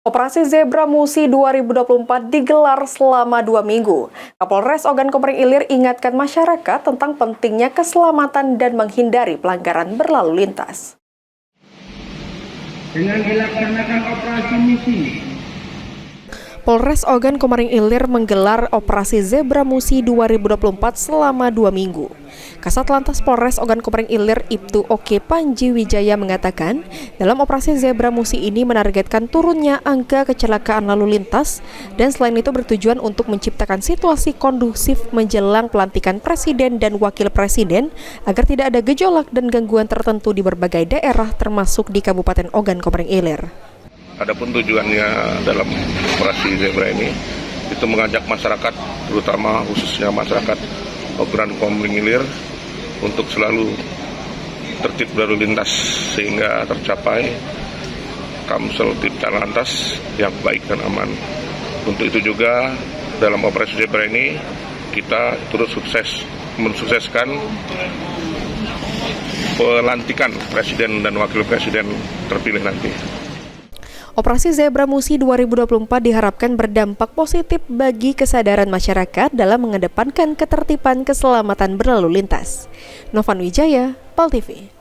Operasi Zebra Musi 2024 digelar selama 2 minggu. Kapolres Ogan Komering Ilir ingatkan masyarakat tentang pentingnya keselamatan dan menghindari pelanggaran berlalu lintas. Dengan dilaksanakan operasi Musi, Polres Ogan Komering Ilir menggelar Operasi Zebra Musi 2024 selama 2 minggu. Kasat Lantas Polres Ogan Komering Ilir Ibtu Oke Panji Wijaya mengatakan, dalam Operasi Zebra Musi ini menargetkan turunnya angka kecelakaan lalu lintas dan selain itu bertujuan untuk menciptakan situasi kondusif menjelang pelantikan Presiden dan Wakil Presiden agar tidak ada gejolak dan gangguan tertentu di berbagai daerah termasuk di Kabupaten Ogan Komering Ilir. Adapun tujuannya dalam operasi Zebra ini itu mengajak masyarakat, terutama khususnya masyarakat Ogan Komering Ilir untuk selalu tertib berlalu lintas sehingga tercapai Kamsel Tipta Lantas yang baik dan aman. Untuk itu juga dalam operasi Zebra ini kita terus mensukseskan pelantikan Presiden dan Wakil Presiden terpilih nanti. Operasi Zebra Musi 2024 diharapkan berdampak positif bagi kesadaran masyarakat dalam mengedepankan ketertiban keselamatan berlalu lintas. Novan Wijaya, PAL TV.